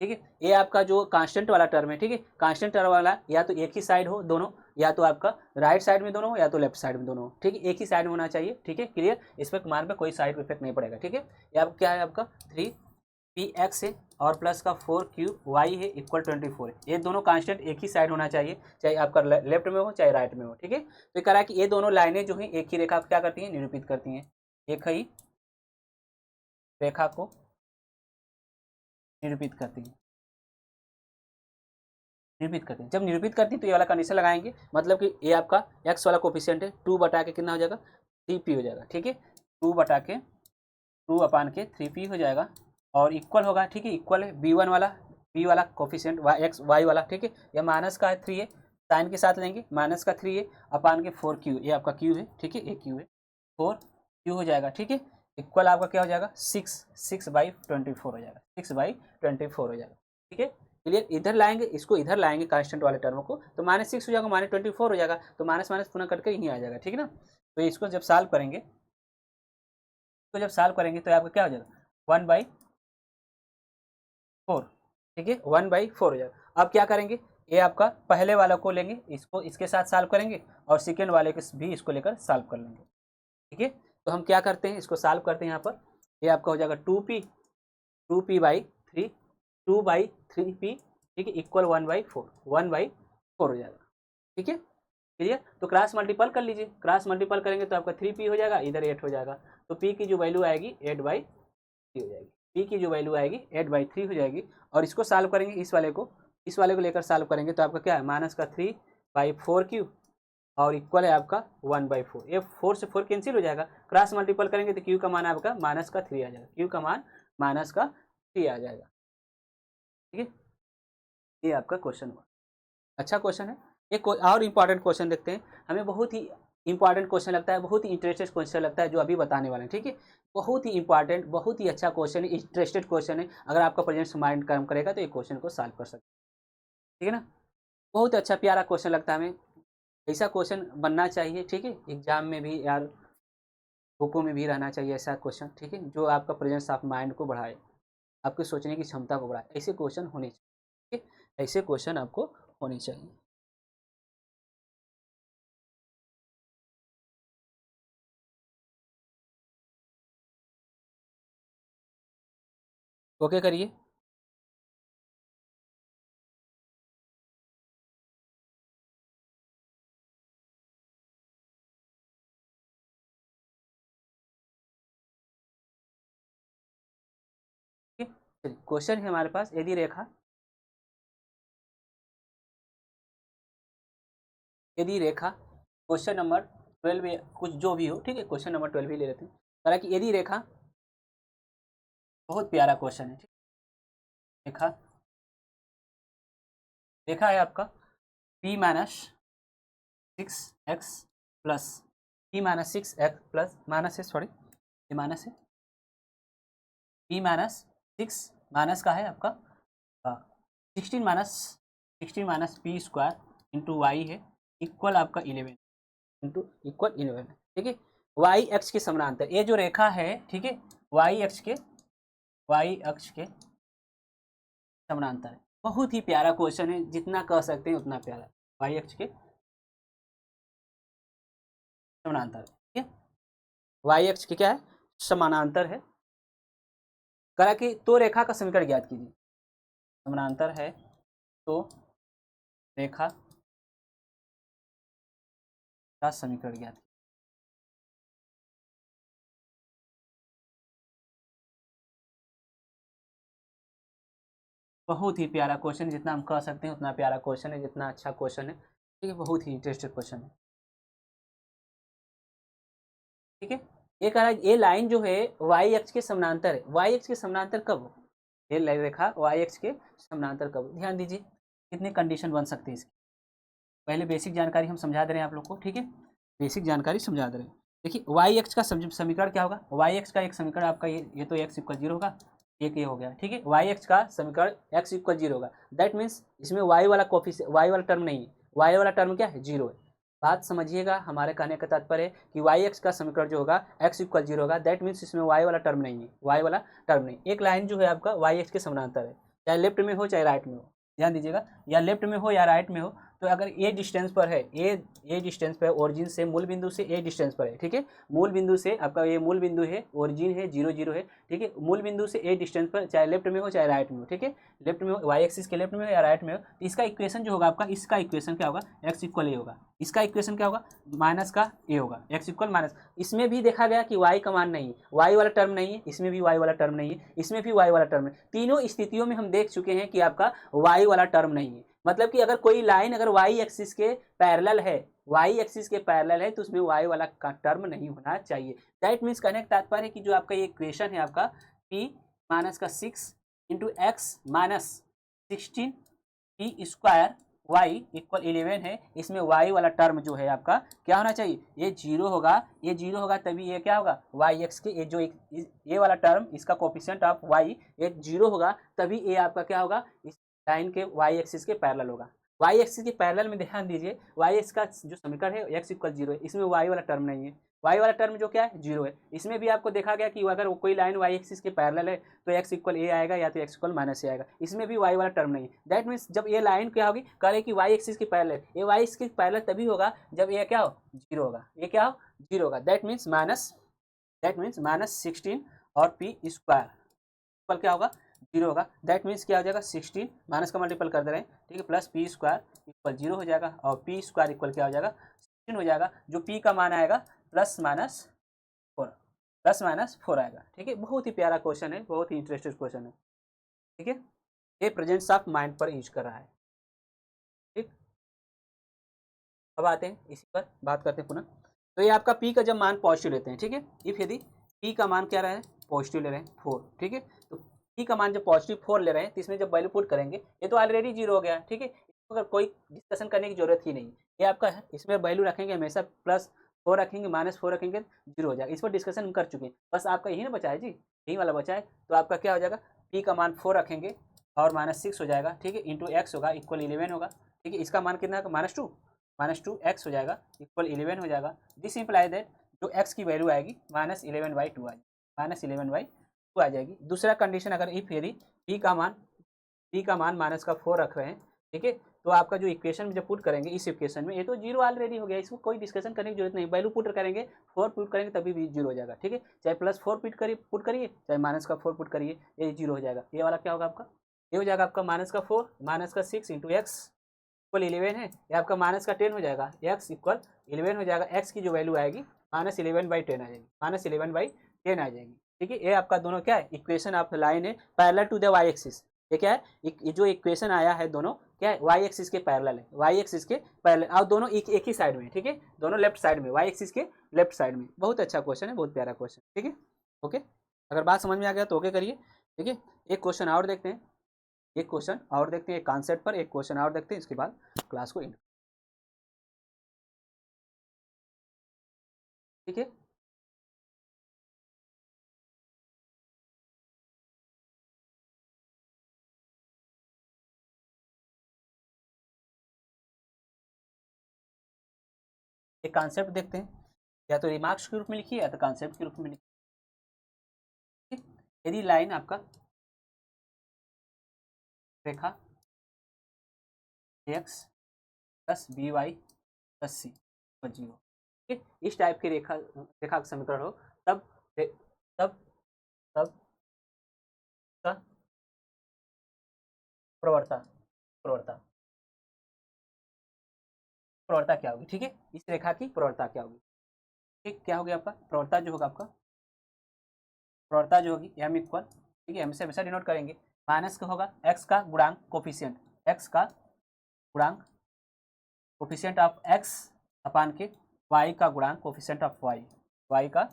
ठीक है, ये आपका जो कांस्टेंट वाला टर्म है, ठीक है, कांस्टेंट टर्म वाला या तो एक ही साइड हो दोनों, या तो आपका राइट साइड में दोनों हो, या तो लेफ्ट साइड में दोनों हो। ठीक है, एक ही साइड में होना चाहिए। ठीक है, क्लियर, इस पर मान पे कोई साइड इफेक्ट नहीं पड़ेगा। ठीक है, ये आप क्या है, आपका 3px है और प्लस का 4qy है इक्वल 24 है। ये दोनों कांस्टेंट एक ही साइड होना चाहिए, चाहे आपका लेफ्ट में हो चाहे राइट में हो। ठीक है, तो कह रहा है कि ये दोनों लाइनें जो हैं एक ही रेखा क्या करती हैं, निरूपित करती हैं, एक ही रेखा को निरूपित करती हैं, निरूपित करते हैं। जब निरूपित करती है तो ये वाला कंडीशन लगाएंगे, मतलब कि ये आपका x वाला कोफिशिएंट है, 2 बटा के कितना हो जाएगा, 3p हो जाएगा। ठीक है, 2 बटा के 2 अपान के 3p हो जाएगा और इक्वल होगा। ठीक है, इक्वल है b वाला कोफिशिएंट x y वाला। ठीक है, यह माइनस का है 3 है, साइन के साथ लेंगे, माइनस का 3 है अपान के 4q, ये आपका q है। ठीक है, ये q है, 4q हो जाएगा। ठीक है, इक्वल आपका क्या हो जाएगा, 6/24 हो जाएगा, 6/24 हो जाएगा। ठीक है, क्लियर, इधर लाएंगे, इसको इधर लाएंगे कांस्टेंट वाले टर्म को, तो -6 हो जाएगा, -24 हो जाएगा, तो माइनस माइनस पुनः करके यहीं आ जाएगा। ठीक है ना, तो इसको जब सॉल्व करेंगे, तो आपका क्या हो जाएगा, 1/4। ठीक है, 1/4 हो जाएगा। अब क्या करेंगे, ये आपका पहले वाला को लेंगे, इसको इसके साथ सॉल्व करेंगे और सेकेंड वाले के भी इसको लेकर सॉल्व कर लेंगे। ठीक है, तो हम क्या करते हैं, इसको सॉल्व करते हैं। यहाँ पर ये आपका हो जाएगा 2p/3 2/3p। ठीक है, इक्वल 1/4 हो जाएगा। ठीक है, क्लियर, तो क्रॉस मल्टीपल कर लीजिए, क्रॉस मल्टीपल करेंगे तो आपका 3p हो जाएगा, इधर 8 हो जाएगा, तो p की जो वैल्यू आएगी 8/3 हो जाएगी। p की जो वैल्यू आएगी 8/3 हो जाएगी। और इसको सॉल्व करेंगे, इस वाले को लेकर सॉल्व करेंगे, तो आपका क्या है, माइनस का 3/4q और इक्वल है आपका 1/4। ये 4 से 4 कैंसिल हो जाएगा, क्रॉस मल्टीपल करेंगे तो q का मान आपका माइनस का 3 आ जाएगा, q का मान माइनस का 3 आ जाएगा। ठीक है, ये आपका क्वेश्चन हुआ, अच्छा क्वेश्चन है। एक और इम्पॉर्टेंट क्वेश्चन देखते हैं, हमें बहुत ही इंपॉर्टेंट क्वेश्चन लगता है, बहुत ही इंटरेस्टेड क्वेश्चन लगता है, जो अभी बताने वाले हैं। ठीक है, बहुत ही इंपॉर्टेंट, बहुत ही अच्छा क्वेश्चन है, इंटरेस्टेड क्वेश्चन है। अगर आपका प्रेजेंट माइंड काम करेगा तो ये क्वेश्चन को सॉल्व कर सकते हैं। ठीक है ना, बहुत अच्छा प्यारा क्वेश्चन लगता है हमें, ऐसा क्वेश्चन बनना चाहिए। ठीक है, एग्जाम में भी यार, बुकों में भी रहना चाहिए ऐसा क्वेश्चन। ठीक है, जो आपका प्रेजेंस ऑफ माइंड को बढ़ाए, आपके सोचने की क्षमता को बढ़ाए, ऐसे क्वेश्चन होने चाहिए। ठीक है, ऐसे क्वेश्चन आपको होने चाहिए। ओके करिए। क्वेश्चन है हमारे पास, यदि रेखा क्वेश्चन नंबर 12 कुछ जो भी हो। ठीक है, क्वेश्चन नंबर 12 ही ले लेते हैं। कह कि यदि रेखा, बहुत प्यारा क्वेश्चन है, रेखा रेखा है आपका p-6x plus p-6x plus minus है, सॉरी ये माइनस है, p-6 माइनस का है आपका 16 - p² इंटू वाई है इक्वल आपका 11 इंटू इक्वल 11। ठीक है, वाई एक्स के समानांतर ये जो रेखा है, ठीक है, वाई अक्ष के समानांतर है। बहुत ही प्यारा क्वेश्चन है, जितना कह सकते हैं उतना प्यारा। वाई अक्ष के समानांतर है, ठीक है। वाई अक्ष के क्या है, समानांतर है। करा कि तो रेखा का समीकरण ज्ञात कीजिए। समानांतर है तो रेखा का समीकरण ज्ञात। बहुत ही प्यारा क्वेश्चन, जितना हम कह सकते हैं उतना प्यारा क्वेश्चन है, जितना अच्छा क्वेश्चन है, ठीक है। बहुत ही इंटरेस्टेड क्वेश्चन है, ठीक है। ये कह रहा है ये लाइन जो है वाई अक्ष के समानांतर है। वाई अक्ष के समानांतर कब हो, ये रेखा वाई अक्ष के समानांतर कब हो। ध्यान दीजिए कितने कंडीशन बन सकते हैं इसकी। पहले बेसिक जानकारी हम समझा दे रहे हैं आप लोग को, ठीक है। बेसिक जानकारी समझा दे रहे हैं। देखिए वाई एक्स का समीकरण क्या होगा। वाई एक्स का एक समीकरण आपका ये तो एक्स इक्वल 0 होगा, एक ये हो गया, ठीक है। वाई एक्स का समीकरण एक्स इक्वल 0 होगा। दैट मीन्स इसमें वाई वाला वाई वाला टर्म नहीं है। वाई वाला टर्म क्या है, 0 है। बात समझिएगा, हमारे कहने का तात्पर्य है कि वाई एक्स का समीकरण जो होगा एक्स इक्वल 0 होगा। दैट मीन्स इसमें वाई वाला टर्म नहीं है, वाई वाला टर्म नहीं। एक लाइन जो है आपका वाई एक्स के समानांतर है, चाहे लेफ्ट में हो चाहे राइट में हो। ध्यान दीजिएगा, या लेफ्ट में हो या राइट में हो, तो अगर ए डिस्टेंस पर है, ए डिस्टेंस पर ओरिजिन से, मूल बिंदु से ए डिस्टेंस पर है, ठीक है। मूल बिंदु से आपका ये मूल बिंदु है, ओरिजिन है 0 0 है, ठीक है। मूल बिंदु से ए डिस्टेंस पर, चाहे लेफ्ट में हो चाहे राइट में हो, ठीक है। लेफ्ट में हो, वाई एक्सिस के लेफ्ट में हो या राइट में हो, तो इसका इक्वेशन जो होगा आपका, इसका इक्वेशन क्या होगा, एक्स इक्वल ए होगा। इसका इक्वेशन क्या होगा, माइनस का ए होगा, एक्स इक्वल माइनस। इसमें भी देखा गया कि वाई का मान नहीं है, वाई वाला टर्म नहीं है, इसमें भी वाई वाला टर्म नहीं है, इसमें भी वाई वाला टर्म है। तीनों स्थितियों में हम देख चुके हैं कि आपका वाई वाला टर्म नहीं है। मतलब कि अगर कोई लाइन अगर वाई एक्सिस के पैरेलल है, वाई एक्सिस के पैरेलल है, तो उसमें वाई वाला का टर्म नहीं होना चाहिए। दैट मीन्स कहने का तात्पर्य है कि जो आपका ये इक्वेशन है आपका पी माइनस का 6 into x minus 16 P square y equal 11 है, इसमें वाई वाला टर्म जो है आपका क्या होना चाहिए, ये 0 होगा। ये 0 होगा तभी ये क्या होगा, वाई एक्स के ये जो ये वाला टर्म, इसका कोफिशिएंट ऑफ वाई ये 0 होगा, तभी ये आपका क्या होगा, इस लाइन के वाई एक्सिस के पैरेलल होगा। वाई एक्सिस के पैरेलल में ध्यान दीजिए, वाई एक्स का जो समीकरण है एक्स इक्वल 0 है, इसमें वाई वाला टर्म नहीं है। वाई वाला टर्म जो क्या है, 0 है। इसमें भी आपको देखा गया कि अगर कोई लाइन वाई एक्सिस के पैरेलल है तो एक्स इक्वल ए आएगा या तो एक्स इक्वल माइनस ए आएगा। इसमें भी वाई वाला टर्म नहीं है। दैट मीन्स जब ये लाइन क्या होगी, कह रहे कि वाई एक्सिस के पैरेलल, ये वाई एक्सिस के पैरेलल तभी होगा जब ये क्या हो, 0 होगा। ये क्या हो, 0 होगा। दैट मीन्स माइनस 16 और पी स्क्वायर इक्वल क्या होगा, 0 होगा। दैट मीन्स क्या हो जाएगा, 16 माइनस का मल्टीपल कर दे रहे हैं, ठीक है, प्लस पी स्क्वायर इक्वल 0 हो जाएगा, और पी स्क्वायर इक्वल क्या हो जाएगा, 16 हो जाएगा। जो पी का मान आएगा +-4, +-4 आएगा, ठीक है। बहुत ही प्यारा क्वेश्चन है, बहुत ही इंटरेस्टेड क्वेश्चन है, ठीक है। ये प्रेजेंस ऑफ माइंड पर यूज कर रहा है, ठीक। अब आते हैं इसी पर बात करते हैं पुनः। तो ये आपका पी का जब मान पॉजिटिव लेते हैं, ठीक है, इफ यदि पी का मान क्या रहा है, पॉजिटिव ले रहे हैं 4, ठीक है। तो पी का मान जब पॉजिटिव 4 ले रहे हैं तो इसमें जब वैल्यू पुट करेंगे, ये तो ऑलरेडी 0 हो गया, ठीक है। इसको अगर कोई डिस्कशन करने की जरूरत ही नहीं, ये आपका है। इसमें वैल्यू रखेंगे हमेशा +4 रखेंगे, -4 रखेंगे, 0 हो जाएगा। इस पर डिस्कशन हम कर चुके हैं, बस आपका यही ना बचा है जी, यही वाला बचा है। तो आपका क्या हो जाएगा, पी का मान 4 रखेंगे और -6 हो जाएगा, ठीक है, इंटू एक्स होगा इक्वल 11 होगा, ठीक है। इसका मान कितना है, -2 एक्स हो जाएगा इक्वल 11 हो जाएगा। दिस इंप्लाई दैट जो एक्स की वैल्यू आएगी -11/2 आ जाएगी, -11/2 आ जाएगी। दूसरा कंडीशन, अगर इफ यदि पी का मान -4 रख रहे हैं, ठीक है, तो आपका जो इक्वेशन में जब पुट करेंगे इस इक्वेशन में, ये तो 0 ऑलरेडी हो गया, इसको कोई डिस्कशन करने की जरूरत नहीं। वैल्यू पुट करेंगे, 4 पुट करेंगे तभी भी 0 हो जाएगा, ठीक है। चाहे +4 पुट करिए चाहे -4 पुट करिए, ये 0 हो जाएगा। ये वाला क्या होगा आपका, ये हो जाएगा आपका -4 -6 इंटू एक्स इक्वल 11 है, ये आपका -10 हो जाएगा, एक्स इक्वल 11 हो जाएगा। एक्स की जो वैल्यू आएगी -11/10 आ जाएगी, -11/10 आ जाएगी, ठीक है। ये आपका दोनों क्या है, इक्वेशन ऑफ लाइन है parallel to the Y axis. ये क्या है, ये जो इक्वेशन आया है दोनों क्या है, वाई एक्सिस के पैरेलल है, वाई एक्सिस के पैरेलल, और दोनों एक ही साइड में, ठीक है, दोनों लेफ्ट साइड में, वाई एक्सिस के लेफ्ट साइड में। बहुत अच्छा क्वेश्चन है, बहुत प्यारा क्वेश्चन, ठीक है। ओके, अगर बात समझ में आ गया तो ओके करिए, ठीक है। एक क्वेश्चन और देखते हैं, एक क्वेश्चन और देखते हैं, एक कॉन्सेप्ट पर एक क्वेश्चन और देखते हैं, इसके बाद क्लास को एंड, ठीक है। एक कॉन्सेप्ट देखते हैं, या तो रिमार्क्स के रूप में लिखिए या तो कॉन्सेप्ट के रूप में लिखिए। यदि लाइन आपका रेखा x plus b y plus c और जीरो, ठीक है, इस टाइप की रेखा का समीकरण हो तब तब तब का प्रवणता प्रवणता प्रवणता क्या होगी, ठीक है, इस रेखा की प्रवणता क्या होगी, ठीक, क्या होगी आपका प्रवणता जो होगा, आपका प्रवणता जो होगी एम इक्वल, ठीक है, एम से हमेशा डिनोट करेंगे, माइनस का होगा एक्स का गुणांक कोफिशिएंट, एक्स का गुणांक कोफिशिएंट ऑफ एक्स अपान के वाई का गुणांक कोफिशिएंट ऑफ वाई, वाई का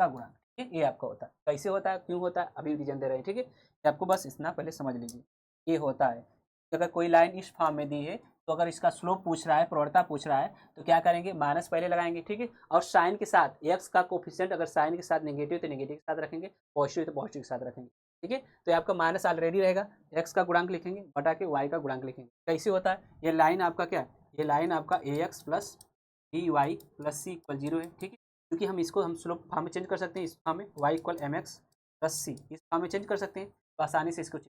गुणांक, ठीक है, ये आपका होता है, कैसे होता है, क्यों होता है, अभी रीजन दे रहे हैं, ठीक है, ये आपको बस इतना पहले समझ लीजिए, ये होता है, अगर कोई लाइन इस फॉर्म में दी है तो अगर इसका स्लोप पूछ रहा है, प्रवणता पूछ रहा है, तो क्या करेंगे, माइनस पहले लगाएंगे, ठीक है, और साइन के साथ एक्स का कोफिशिएंट अगर साइन के साथ नेगेटिव तो नेगेटिव के साथ रखेंगे, पॉजिटिव तो पॉजिटिव के साथ रखेंगे, ठीक है, तो आपका माइनस ऑलरेडी रहेगा, एक्स का गुणांक लिखेंगे बटा के वाई का गुणांक लिखेंगे, कैसे होता है, ये लाइन आपका क्या है, ये लाइन आपका a x plus b y plus c equal zero है, ठीक है, क्योंकि हम इसको हम स्लोप फॉर्म में चेंज कर सकते हैं, इस फॉर्म में y equal m x plus c, इस फॉर्म में चेंज कर सकते हैं, तो आसानी से इसको, ठीक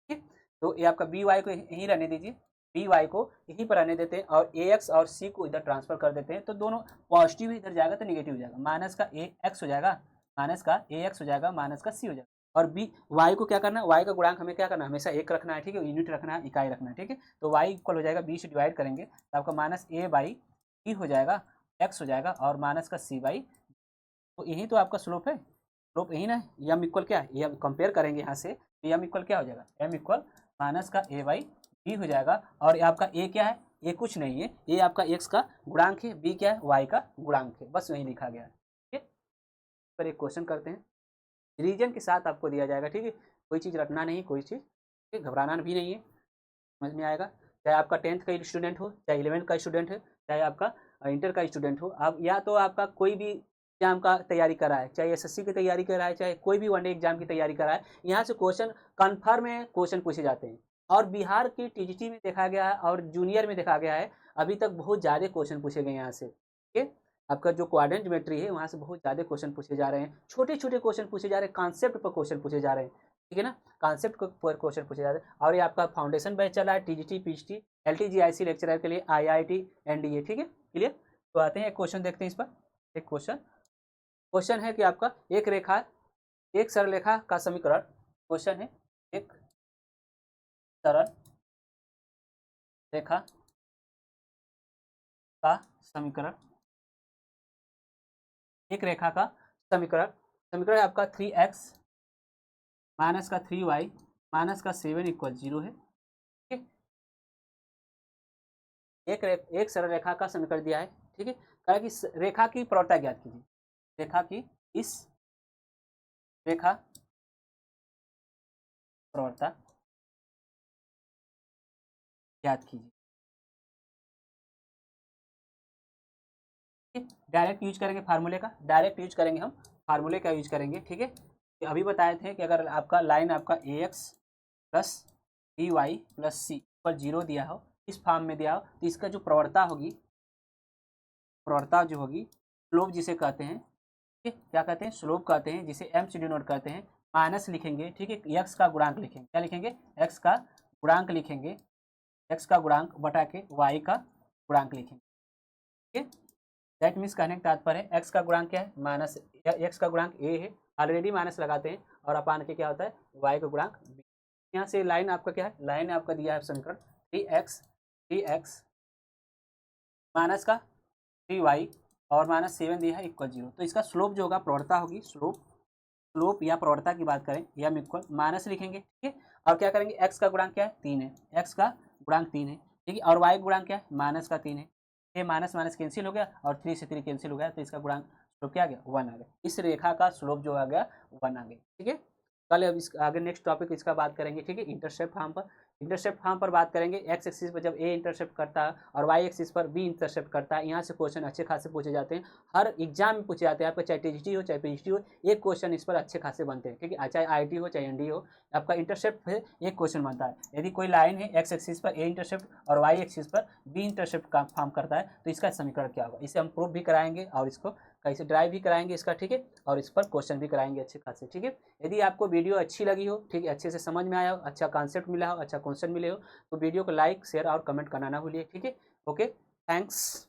है, तो ये आपका बी वाई को यहीं रहने दीजिए, बी वाई को यहीं पर रहने देते हैं और ए एक्स और सी को इधर ट्रांसफर कर देते हैं, तो दोनों पॉजिटिव इधर जाएगा तो निगेटिव हो जाएगा, माइनस का ए एक्स हो जाएगा, माइनस का ए एक्स हो जाएगा, माइनस का सी हो जाएगा, और बी वाई को क्या करना है, वाई का गुणांक हमें क्या करना है, हमेशा एक रखना है, ठीक है, यूनिट रखना है, इकाई रखना है, ठीक है, तो वाई इक्वल हो जाएगा बी से डिवाइड करेंगे तो आपका माइनस ए बाई बी हो जाएगा, एक्स हो जाएगा और माइनस का सी बाई, तो यही तो आपका स्लोप है, स्लोप यही ना, एम इक्वल क्या है, ये हम कंपेयर करेंगे यहाँ से, एम इक्वल क्या हो जाएगा, एम इक्वल माइनस का ए बाई बी हो जाएगा, और आपका ए क्या है, ये कुछ नहीं है, ये आपका एक्स का गुणांक है, बी क्या है, वाई का गुणांक है, बस वही लिखा गया है, ठीक है, पर एक क्वेश्चन करते हैं, रीजन के साथ आपको दिया जाएगा, ठीक है, कोई चीज़ रटना नहीं, कोई चीज़, ठीक, घबराना भी नहीं है, समझ में आएगा, चाहे आपका 10th का स्टूडेंट हो, चाहे 11th का स्टूडेंट है, चाहे आपका इंटर का स्टूडेंट हो, आप या तो आपका कोई भी एग्जाम का तैयारी कर रहा है, चाहे एसएससी की तैयारी कर रहा है, चाहे कोई भी वनडे एग्जाम की तैयारी कर रहा है, यहाँ से क्वेश्चन कन्फर्म में क्वेश्चन पूछे जाते हैं, और बिहार की टीजीटी में देखा गया है और जूनियर में देखा गया है, अभी तक बहुत ज़्यादा क्वेश्चन पूछे गए यहाँ से, ठीक है, आपका जो क्वाड्रेंट ज्योमेट्री है वहाँ से बहुत ज़्यादा क्वेश्चन पूछे जा रहे हैं, छोटे छोटे क्वेश्चन पूछे जा रहे हैं, कॉन्सेप्ट पर क्वेश्चन पूछे जा रहे हैं, ठीक है ना, कॉन्सेप्ट पर क्वेश्चन पूछे जाते हैं, और ये आपका फाउंडेशन बैच चला है, टीजीटी पीएचडी एलटीजीआईसी लेक्चरर के लिए, आईआईटी एनडीए, ठीक है, क्लियर, तो आते हैं एक क्वेश्चन देखते हैं इस पर, एक क्वेश्चन है कि आपका एक सरल रेखा का समीकरण, क्वेश्चन है एक सरल रेखा का समीकरण, एक रेखा का समीकरण है आपका 3x माइनस का 3y माइनस का 7 इक्वल 0 है, ठीक है, एक सरल रेखा का समीकरण दिया है, ठीक है, कहा कि रेखा की प्रवणता ज्ञात कीजिए, रेखा की इस रेखा प्रवणता ज्ञात कीजिए, डायरेक्ट यूज करेंगे फार्मूले का, डायरेक्ट यूज करेंगे हम फार्मूले का यूज करेंगे, ठीक है, तो अभी बताए थे कि अगर आपका लाइन आपका a x plus b y plus c पर 0 दिया हो, इस फॉर्म में दिया हो, तो इसका जो प्रवणता होगी, प्रवणता जो होगी, स्लोप जिसे कहते हैं, ठीक है, क्या कहते हैं, स्लोप कहते हैं, जिसे एम से डिनोट करते हैं, माइनस लिखेंगे, ठीक है, एक्स का गुणांक लिखेंगे, क्या लिखेंगे, एक्स का गुणांक लिखेंगे, एक्स का गुणांक बटा के वाई का गुणांक लिखेंगे, ठीक है, दैट मीन्स कहने का तात्पर्य है एक्स का गुणांक क्या है, माइनस, एक्स का गुणांक ए है, ऑलरेडी माइनस लगाते हैं, और अपान के क्या होता है, वाई का गुणांक बी, यहाँ से लाइन आपका क्या है, लाइन आपका दिया है समीकरण 3x माइनस का 3y और माइनस 7 दिया है इक्वल 0, तो इसका स्लोप जो होगा, प्रवणता होगी, स्लोप या प्रवणता की बात करें, एम इक्वल माइनस लिखेंगे, ठीक है, और क्या करेंगे, एक्स का गुणांक क्या है, 3 है, एक्स का गुणांक 3 है, ठीक है, और वाई गुणांक क्या है, माइनस का 3 है, ये माइनस माइनस कैंसिल हो गया और 3 से 3 कैंसिल हो गया, तो इसका गुणांक स्लोप क्या आ गया, 1 आ गया, इस रेखा का स्लोप जो आ गया 1 आ गया, ठीक है, कल अब इस आगे नेक्स्ट टॉपिक इसका बात करेंगे, ठीक है, इंटरसेप्ट फॉर्म पर बात करेंगे, एक्स एक्सिस पर जब ए इंटरसेप्ट करता है और वाई एक्सिस पर बी इंटरसेप्ट करता है, यहाँ से क्वेश्चन अच्छे खासे पूछे जाते हैं, हर एग्जाम में पूछे जाते हैं, आपका चाहे टीजीटी हो चाहे पीएचडी हो, एक क्वेश्चन इस पर अच्छे खासे बनते हैं, ठीक है, चाहे आईटी हो चाहे एनडी हो, आपका इंटरसेप्ट पे एक क्वेश्चन बनता है, यदि कोई लाइन है एक्स एक्सिस पर ए इंटरसेप्ट और वाई एक्सिस पर बी इंटरसेप्ट का फॉर्म करता है, तो इसका समीकरण क्या होगा, इसे हम प्रूफ भी कराएंगे और इसको कैसे ड्राइव भी कराएंगे इसका, ठीक है, और इस पर क्वेश्चन भी कराएंगे अच्छे खासे, ठीक है। यदि आपको वीडियो अच्छी लगी हो, ठीक है, अच्छे से समझ में आया हो, अच्छा कॉन्सेप्ट मिला हो, अच्छा क्वेश्चन मिले हो, तो वीडियो को लाइक शेयर और कमेंट करना ना भूलिए, ठीक है। Okay, thanks.